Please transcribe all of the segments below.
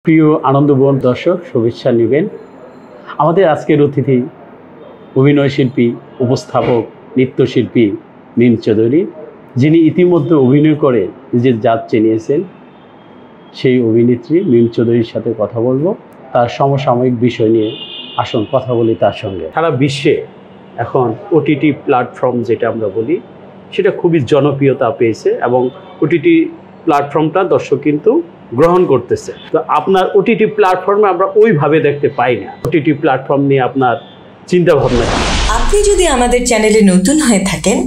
প্রিয় আনন্দবন দর্শক শুভেচ্ছা নেবেন। আমাদের আজকের অতিথি অভিনয় শিল্পী, উপস্থাপক, নৃত্যশিল্পী মিম চৌধুরী, যিনি ইতিমধ্যে অভিনয় করে নিজের জাত চিনিয়েছেন। সেই অভিনেত্রী মিম চৌধুরীর সাথে কথা বলবো তার সমসাময়িক বিষয় নিয়ে। আসুন কথা বলি তার সঙ্গে। সারা বিশ্বে এখন ওটিটি প্ল্যাটফর্ম যেটা আমরা বলি সেটা খুবই জনপ্রিয়তা পেয়েছে এবং ওটিটি প্ল্যাটফর্মটা দর্শক কিন্তু গ্রহণ করতেছে। তো আপনার ওটিটি প্ল্যাটফর্মে আমরা ওইভাবে দেখতে পাই না। ওটিটি প্ল্যাটফর্ম নিয়ে আপনার চিন্তা ভাবনা। আপনি যদি আমাদের চ্যানেলে নতুন হয়ে থাকেন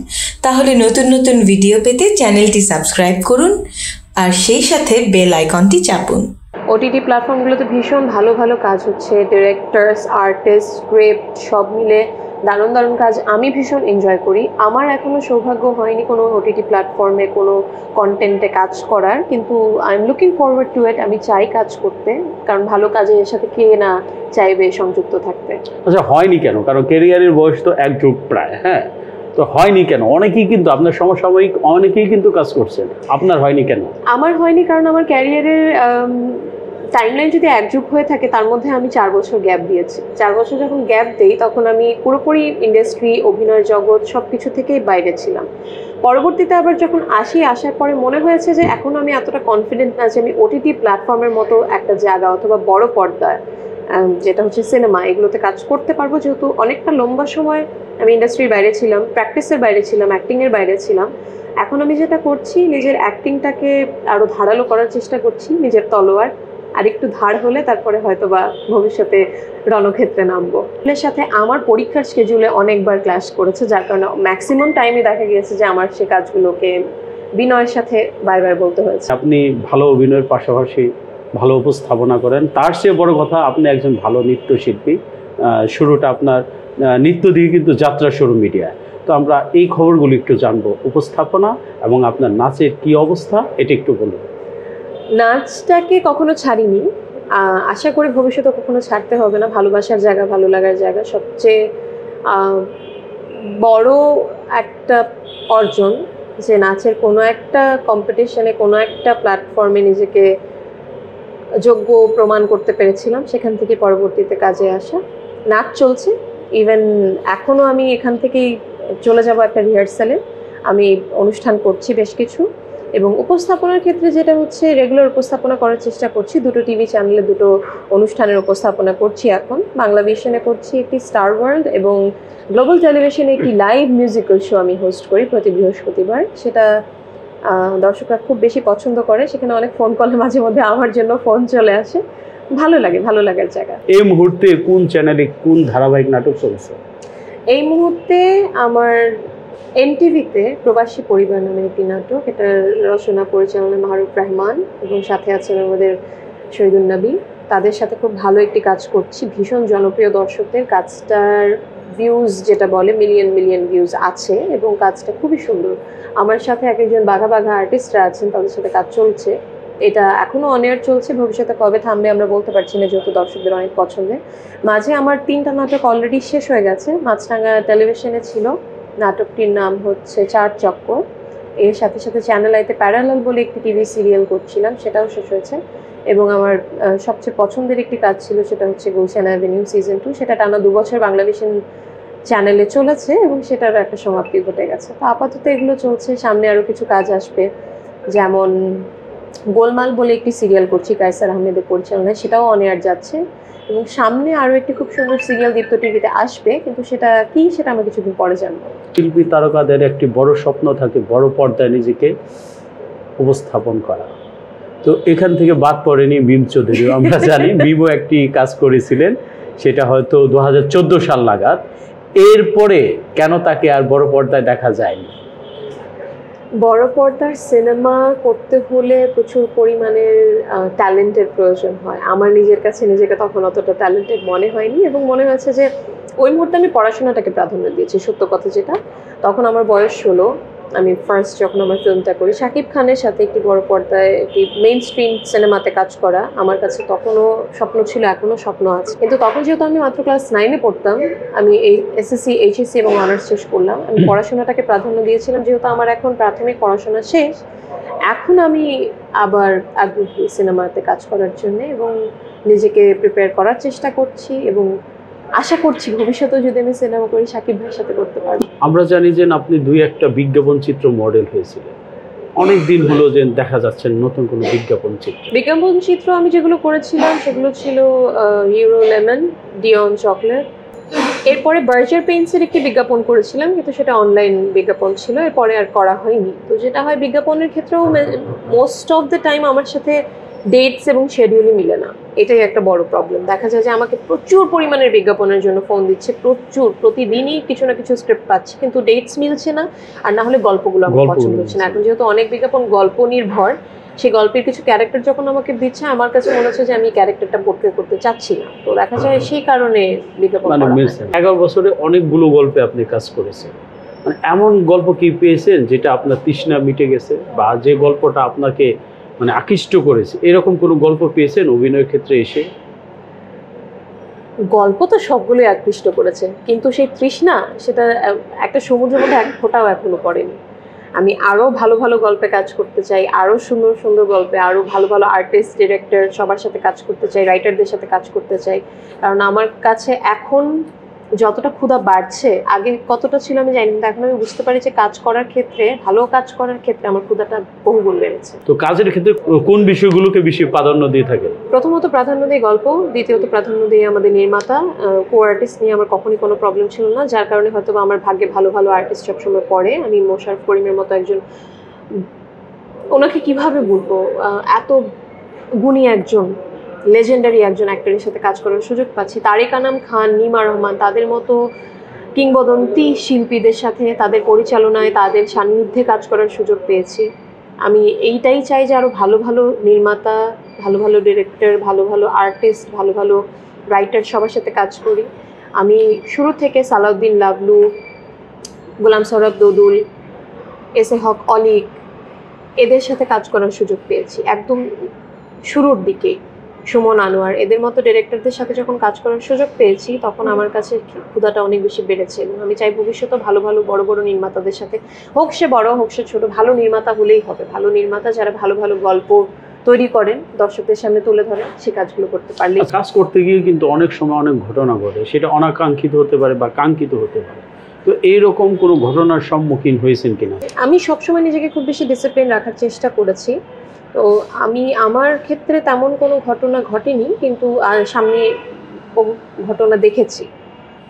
তাহলে নতুন নতুন ভিডিও পেতে চ্যানেলটি সাবস্ক্রাইব করুন আর সেই সাথে বেল আইকনটি চাপুন। ওটিটি প্ল্যাটফর্মগুলোতে ভীষণ ভালো ভালো কাজ হচ্ছে, ডিরেক্টরস, আর্টিস্ট, স্ক্রিপ্ট সব মিলে দারুণ দারুণ কাজ। আমি ভীষণ এনজয় করি। আমার এখনও সৌভাগ্য হয়নি কোনো ওটিটি প্ল্যাটফর্মে কোনো কন্টেন্টে কাজ করার, কিন্তু I am looking forward to it. আমি চাই কাজ করতে, কারণ ভালো কাজে এর সাথে কে না চাইবে সংযুক্ত থাকতে। আচ্ছা, হয়নি কেন? কারণ ক্যারিয়ারের বয়স তো এক যুগ প্রায়, হ্যাঁ, তো হয়নি কেন? অনেকেই কিন্তু আপনার সমসাময়িক অনেকেই কিন্তু কাজ করছেন, আপনার হয়নি কেন? আমার হয়নি কারণ আমার ক্যারিয়ারের টাইমলাইন যদি এক যুগ হয়ে থাকে তার মধ্যে আমি 4 বছর গ্যাপ দিয়েছি। 4 বছর যখন গ্যাপ দেই তখন আমি পুরোপুরি ইন্ডাস্ট্রি, অভিনয় জগৎ সব কিছু থেকেই বাইরে ছিলাম। পরবর্তীতে আবার যখন আসার পরে মনে হয়েছে যে এখন আমি এতটা কনফিডেন্ট না যে আমি ওটিটি প্ল্যাটফর্মের মতো একটা জায়গা অথবা বড় পর্দায় যেটা হচ্ছে সিনেমা, এগুলোতে কাজ করতে পারবো। যেহেতু অনেকটা লম্বা সময় আমি ইন্ডাস্ট্রির বাইরে ছিলাম, প্র্যাকটিসের বাইরে ছিলাম, অ্যাক্টিংয়ের বাইরে ছিলাম। এখন আমি যেটা করছি, নিজের অ্যাক্টিংটাকে আরও ধারালো করার চেষ্টা করছি। নিজের তলোয়ার আরেকটু ধার হলে তারপরে হয়তো বা ভবিষ্যতে রণক্ষেত্রে নামবো। এর সাথে আমার পরীক্ষার স্কেজুলে অনেকবার ক্লাস করেছে, যার কারণে ম্যাক্সিমাম টাইমে দেখা গিয়েছে যে আমার সে কাজগুলোকে বিনয়ের সাথে বাই বাই বলতে হয়েছে। আপনি ভালো অভিনয়ের পাশাপাশি ভালো উপস্থাপনা করেন, তার চেয়ে বড় কথা আপনি একজন ভালো নৃত্যশিল্পী। শুরুটা আপনার নৃত্য দিয়ে কিন্তু যাত্রা শুরু মিডিয়ায়। তো আমরা এই খবরগুলো একটু জানবো, উপস্থাপনা এবং আপনার নাচের কি অবস্থা এটা একটু বলুন। নাচটাকে কখনো ছাড়িনি, আশা করি ভবিষ্যতে কখনো ছাড়তে হবে না। ভালোবাসার জায়গা, ভালো লাগার জায়গা। সবচেয়ে বড় একটা অর্জন যে নাচের কোনো একটা কম্পিটিশনে, কোনো একটা প্ল্যাটফর্মে নিজেকে যোগ্য প্রমাণ করতে পেরেছিলাম, সেখান থেকে পরবর্তীতে কাজে আসা। নাচ চলছে, ইভেন এখনও আমি এখান থেকেই চলে যাব একটা রিহার্সালে। আমি অনুষ্ঠান করছি বেশ কিছু, এবং উপস্থাপনার ক্ষেত্রে যেটা হচ্ছে রেগুলার উপস্থাপনা করার চেষ্টা করছি। 2টো টিভি চ্যানেলে 2টো অনুষ্ঠানের উপস্থাপনা করছি। এখন বাংলা ভিশনে করছি একটি স্টার ওয়ার্ল্ড, এবং গ্লোবাল টেলিভিশনে একটি লাইভ মিউজিক্যাল শো আমি হোস্ট করি প্রতি বৃহস্পতিবার। সেটা দর্শকরা খুব বেশি পছন্দ করে। সেখানে অনেক ফোন কলে মাঝে মধ্যে আমার জন্য ফোন চলে আসে। ভালো লাগে, ভালো লাগার জায়গা। এই মুহূর্তে কোন চ্যানেলে কোন ধারাবাহিক নাটক চলছে? এই মুহূর্তে আমার এনটিভিতে প্রবাসী পরিবার নামে একটি নাটক, এটার রচনা পরিচালনা মাহরুফ রহমান এবং সাথে আছেন আমাদের শহীদুল নবী। তাদের সাথে খুব ভালো একটি কাজ করছি, ভীষণ জনপ্রিয় দর্শকদের। কাজটার ভিউজ যেটা বলে মিলিয়ন মিলিয়ন ভিউজ আছে, এবং কাজটা খুবই সুন্দর। আমার সাথে একজন বাঘা বাঘা আর্টিস্টরা আছেন, তাদের সাথে কাজ চলছে। এটা এখনও অন এয়ার চলছে, ভবিষ্যতে কবে থামবে আমরা বলতে পারছি না, যেহেতু দর্শকদের অনেক পছন্দের। মাঝে আমার 3টা নাটক অলরেডি শেষ হয়ে গেছে। মাছরাঙা টেলিভিশনে ছিল, নাটকটির নাম হচ্ছে 4 চক্কর। এর সাথে সাথে চ্যানেল আইতে প্যারালাল বলে একটি টিভি সিরিয়াল করছিলাম, সেটাও শেষ হয়েছে। এবং আমার সবচেয়ে পছন্দের একটি কাজ ছিল, সেটা হচ্ছে গুলশান অ্যাভিনিউ সিজন 2। সেটা টানা 2 বছর বাংলা ভিশন চ্যানেলে চলেছে এবং সেটারও একটা সমাপ্তি ঘটে গেছে। তো আপাতত এগুলো চলছে, সামনে আরও কিছু কাজ আসবে। যেমন গোলমাল বলে একটি সিরিয়াল করছি কায়সার আহমেদের পরিচালনায়, সেটাও অন এয়ার যাচ্ছে। এবং সামনে আরও একটি খুব সুন্দর সিরিয়াল দীপ্ত টিভিতে আসবে, কিন্তু সেটা কি সেটা আমরা কিছুদিন পরে জানবো। শিল্পী তারকাদের একটি বড় স্বপ্ন থাকে বড় পর্দায় নিজেকে উপস্থাপন করা। তো এখান থেকে বাদ পড়েনি মিম চৌধুরী। আমরা জানি মিমও একটি কাজ করেছিলেন, সেটা হয়তো 2014 সাল নাগাদ। এরপরে কেন তাকে আর বড় পর্দায় দেখা যায়নি? বড় পর্দার সিনেমা করতে হলে প্রচুর পরিমাণের ট্যালেন্টের প্রয়োজন হয়। আমার নিজের কাছে নিজেকে তখন অতটা ট্যালেন্টেড মনে হয়নি, এবং মনে হয়েছে যে ওই মুহূর্তে আমি পড়াশোনাটাকে প্রাধান্য দিয়েছি। সত্য কথা যেটা, তখন আমার বয়স 16। আমি ফার্স্ট যখন আমার ফিল্মটা করি, শাকিব খানের সাথে একটি বড় পর্দায় একটি মেইন স্ট্রিম সিনেমাতে কাজ করা আমার কাছে তখনও স্বপ্ন ছিল, এখনও স্বপ্ন আছে। কিন্তু তখন যেহেতু আমি মাত্র ক্লাস 9-এ পড়তাম, আমি এই এসএসসি, এইচএসসি এবং অনার্স শেষ করলাম। আমি পড়াশোনাটাকে প্রাধান্য দিয়েছিলাম। যেহেতু আমার এখন প্রাথমিক পড়াশোনা শেষ, এখন আমি আবার আগ্রহী সিনেমাতে কাজ করার জন্য এবং নিজেকে প্রিপেয়ার করার চেষ্টা করছি এবং আশা করছি ভবিষ্যতেও যদি আমি সিনেমা করি শাকিব ভাইয়ের সাথে করতে পারবো। আমরা জানি যে আপনি 2-1টা বিজ্ঞাপন চিত্র মডেল হয়েছিলেন, অনেক দিন হলো যে দেখা যাচ্ছে নতুন কোনো বিজ্ঞাপন চিত্র। বিজ্ঞাপন চিত্র আমি যেগুলো করেছিলাম সেগুলো ছিল ইউরো লেমন, ডিয়ন চকলেট, এরপরে বার্জার পেইন্টসের একটি বিজ্ঞাপন করেছিলাম কিন্তু সেটা অনলাইন বিজ্ঞাপন ছিল, এরপরে আর করা হয়নি। তো যেটা হয় বিজ্ঞাপনের ক্ষেত্রেও মোস্ট অফ দ্য টাইম আমার সাথে ডেটস এবং শিডিউলই মিলে না, এটাই একটা বড় প্রবলেম। দেখা যায় যে আমাকে প্রচুর পরিমাণের বিজ্ঞাপনের জন্য ফোন দিচ্ছে, প্রতিদিনই কিছু না কিছু স্ক্রিপ্ট পাচ্ছি কিন্তু ডেটস মিলছে না, আর না হলে গল্পগুলো আমার পছন্দ হচ্ছে না। এখন যেহেতু অনেক বিজ্ঞাপন গল্প নির্ভর, সেই গল্পের কিছু ক্যারেক্টার যখন আমাকে দিচ্ছে আমার কাছে মনে হচ্ছে যে আমি ক্যারেক্টারটা পোর্ট্রে করতে চাচ্ছি না, তো দেখা যায় সেই কারণে বিজ্ঞাপন করা হয় না। 11 বছরে অনেকগুলো গল্পে আপনি কাজ করেছেন, মানে এমন গল্প কি পেয়েছেন যেটা আপনার তৃষ্ণা মিটে গেছে বা যে গল্পটা আপনাকে মানে আকৃষ্ট করেছে, এরকম কোনো গল্প পেয়েছেন অভিনয়ের ক্ষেত্রে এসে? গল্প তো সবগুলোই আকৃষ্ট করেছে কিন্তু সেই তৃষ্ণা সেটা একটা সমুদ্রের মধ্যে এক ফোঁটাও এখনো পড়েনি। আমি আরও ভালো ভালো গল্পে কাজ করতে চাই, আরও সুন্দর সুন্দর গল্পে, আরও ভালো ভালো আর্টিস্ট, ডিরেক্টর সবার সাথে কাজ করতে চাই, রাইটারদের সাথে কাজ করতে চাই। কারণ আমার কাছে এখন যতটা ক্ষুধা বাড়ছে, আগে কতটা ছিল আমি জানি, কিন্তু এখন আমি বুঝতে পারি যে কাজ করার ক্ষেত্রে, ভালো কাজ করার ক্ষেত্রে আমার ক্ষুধাটা বহুগুণ বেড়েছে। তো কাজের ক্ষেত্রে কোন বিষয়গুলোকে বেশি প্রাধান্য দিয়ে থাকেন? প্রথমত প্রাধান্য দিই গল্প, দ্বিতীয়ত প্রাধান্য দিই আমাদের নির্মাতা। কো আর্টিস্ট নিয়ে আমার কখনই কোনো প্রবলেম ছিল না, যার কারণে হয়তো আমার ভাগ্যে ভালো ভালো আর্টিস্ট সবসময় পড়ে। আমি মোশাররফ করিমের মতো একজন, ওনাকে কিভাবে বলবো, এত গুণী একজন লেজেন্ডারি একজন অ্যাক্টরের সাথে কাজ করার সুযোগ পাচ্ছি। তারেক আনাম খান, নিমা রহমান, তাদের মতো কিংবদন্তি শিল্পীদের সাথে তাদের পরিচালনায়, তাদের সান্নিধ্যে কাজ করার সুযোগ পেয়েছি। আমি এইটাই চাই যে আরও ভালো ভালো নির্মাতা, ভালো ভালো ডিরেক্টর, ভালো ভালো আর্টিস্ট, ভালো ভালো রাইটার সবার সাথে কাজ করি। আমি শুরু থেকে সালাউদ্দিন লাবলু, গোলাম সৌরভ দোদুল, এস এ হক অলিক, এদের সাথে কাজ করার সুযোগ পেয়েছি একদম শুরুর দিকে। সুমন আনোয়ার, এদের মতো ডিরেক্টরদের সাথে যখন কাজ করার সুযোগ পেয়েছি তখন আমার কাছে ক্ষুধাটা অনেক বেশি বেড়েছে এবং আমি চাই ভবিষ্যতে ভালো ভালো বড় বড় নির্মাতাদের সাথে, হোক সে বড় হোক সে ছোট, ভালো নির্মাতা হলেই হবে। ভালো নির্মাতা যারা ভালো ভালো গল্প তৈরি করেন, দর্শকদের সামনে তুলে ধরেন, সে কাজগুলো করতে পারলে। কাজ করতে গিয়ে কিন্তু অনেক সময় অনেক ঘটনা ঘটে, সেটা অনাকাঙ্ক্ষিত হতে পারে বা কাঙ্ক্ষিত হতে পারে। তো এইরকম কোনো ঘটনার সম্মুখীন হয়েছেন কিনা? আমি সবসময় নিজেকে খুব বেশি ডিসিপ্লিন রাখার চেষ্টা করেছি, তো আমি আমার ক্ষেত্রে তেমন কোনো ঘটনা ঘটেনি, কিন্তু আর সামনে বহু ঘটনা দেখেছি,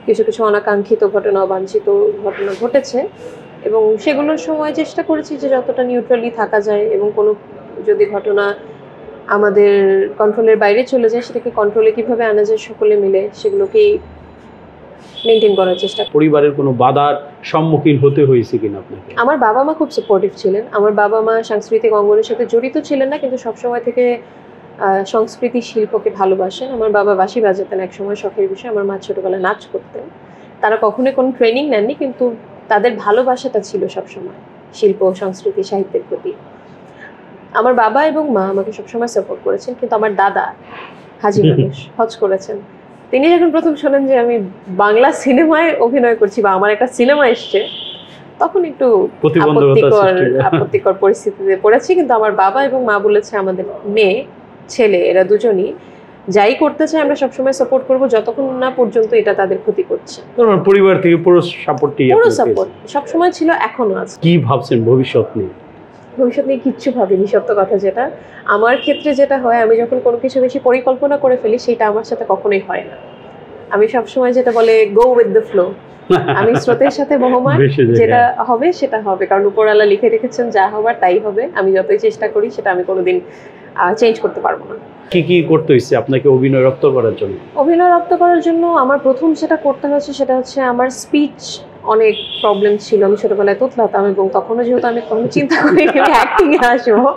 কিছু কিছু অনাকাঙ্ক্ষিত ঘটনা, অবাঞ্ছিত ঘটনা ঘটেছে এবং সেগুলোর সময় চেষ্টা করেছি যে যতটা নিউট্রালি থাকা যায় এবং কোনো যদি ঘটনা আমাদের কন্ট্রোলের বাইরে চলে যায় সেটাকে কন্ট্রোলে কীভাবে আনা যায় সকলে মিলে সেগুলোকেই মেনটেন করার চেষ্টা। পরিবারের কোনো বাধার সম্মুখীন হতে হয়েছে কিনা আপনাকে? আমার বাবা মা খুব সাপোর্টিভ ছিলেন। আমার বাবা মা সাংস্কৃতিক অঙ্গনের সাথে জড়িত ছিলেন না, কিন্তু সবসময় থেকে সংস্কৃতি শিল্পকে ভালোবাসেন। আমার বাবা বাঁশি বাজাতেন এক সময় শখের বিষয়, আমার মা ছোটবেলায় নাচ করতেন। তারা কখনোই কোনো ট্রেনিং নেননি, কিন্তু তাদের ভালোবাসাটা ছিল সবসময় শিল্প, সংস্কৃতি, সাহিত্যের প্রতি। আমার বাবা এবং মা আমাকে সবসময় সাপোর্ট করেছেন, কিন্তু আমার দাদা হাজি মানুষ, হজ করেছেন, তিনি যখন প্রথম শোনেন যে আমি বাংলা সিনেমায় অভিনয় করছি বা আমার একটা সিনেমা এসছে, তখন একটু আপত্তিকর পরিস্থিতিতে পড়েছি। কিন্তু আমার বাবা এবং মা বলেছে আমাদের মেয়ে ছেলে এরা দুজনই যাই করতে চায় আমরা সবসময় সাপোর্ট করবো, যতক্ষণ না পর্যন্ত এটা তাদের ক্ষতি করছে। পরিবার থেকে পুরো সাপোর্ট সবসময় ছিল, এখনো আছে। কি ভাবছেন ভবিষ্যৎ নিয়ে? ভবিষ্যৎ নিয়ে কিচ্ছু ভাবিনি, সত্য কথা যেটা। আমার ক্ষেত্রে যেটা হয়, আমি যখন কোনো কিছু বেশি পরিকল্পনা করে ফেলি সেটা আমার সাথে কখনোই হয় না। আমি সবসময় যেটা বলে গো উইথ দ্য ফ্লো, আমি স্রোতের সাথে বহমান, যেটা হবে সেটা হবে, কারণ উপরওয়ালা লিখে রেখেছেন যা হবার তাই হবে। আমি যতই চেষ্টা করি সেটা আমি কোনোদিন চেঞ্জ করতে পারবো না। কি কি করতে হয়েছে আপনাকে অভিনয় রপ্ত করার জন্য? অভিনয় রপ্ত করার জন্য আমার প্রথম যেটা করতে হয়েছে সেটা হচ্ছে আমার স্পিচ অনেক প্রবলেম ছিল। আমি ছোটবেলায় তোতলাতাম এবং তখনও যেহেতু আমি কখনো চিন্তা করি আমি অ্যাক্টিং এ আসবো,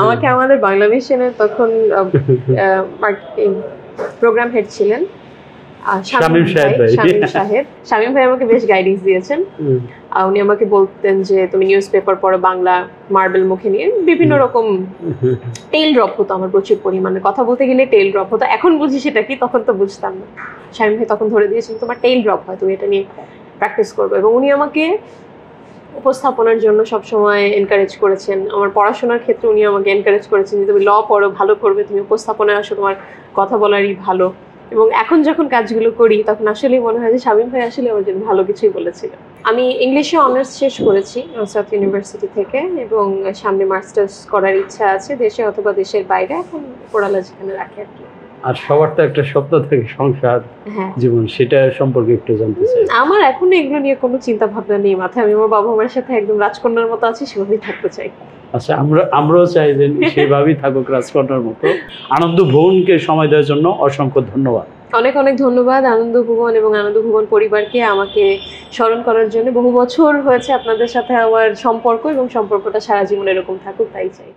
আমাকে আমাদের বাংলা মিশনের তখন প্রোগ্রাম হেড ছিলেন শামীম ভাই আমাকে বেশ গাইডেন্স দিয়েছেন। উনি আমাকে বলতেন যে তুমি নিউজ পেপার পড়ো, বাংলা মার্বেল মুখে নিয়ে বিভিন্ন রকম টেল ড্রপ হতো আমার প্রচুর পরিমাণে, কথা বলতে গেলে টেল ড্রপ হতো। এখন বুঝি সেটা কি, তখন তো বুঝতাম না। শামীম ভাই তখন ধরে দিয়েছেন তোমার টেল ড্রপ হয়, তুমি এটা নিয়ে প্র্যাকটিস করবো। এবং উনি আমাকে উপস্থাপনার জন্য সবসময় এনকারেজ করেছেন। আমার পড়াশোনার ক্ষেত্রে উনি আমাকে এনকারেজ করেছেন যে তুমি ল পড়ো, ভালো করবে, তুমি উপস্থাপনায় আসো, তোমার কথা বলারই ভালো। এবং এখন যখন কাজগুলো করি তখন আসলেই মনে হয় যে শামীম ভাই আসলে আমার জন্য ভালো কিছুই বলেছিল। আমি ইংলিশে অনার্স শেষ করেছি নসরাত ইউনিভার্সিটি থেকে, এবং সামনে মাস্টার্স করার ইচ্ছা আছে দেশে অথবা দেশের বাইরে, এখন পড়ালা যেখানে রাখে আর কি। আর সবার তো একটা স্বপ্ন থাকে সংসার হ্যাঁ, জীবন, সেটা সম্পর্কে একটু জানতে চাই। আমার এখনো এগুলো নিয়ে কোনো চিন্তা ভাবনা নেই মাথায়। আমি আমার বাবা মার সাথে একদম রাজকন্যার মতো আছি, সেভাবেই থাকতে চাই। আচ্ছা, আমরাও চাই যে সেভাবেই থাকুক রাজকন্যার মতো। আনন্দ ভুবনকে সময় দেওয়ার জন্য অসংখ্য ধন্যবাদ। অনেক অনেক ধন্যবাদ আনন্দ ভুবন এবং আনন্দ ভুবন পরিবারকে আমাকে স্মরণ করার জন্য। বহু বছর হয়েছে আপনাদের সাথে আমার সম্পর্ক, এবং সম্পর্কটা সারা জীবন এরকম থাকুক, তাই চাই।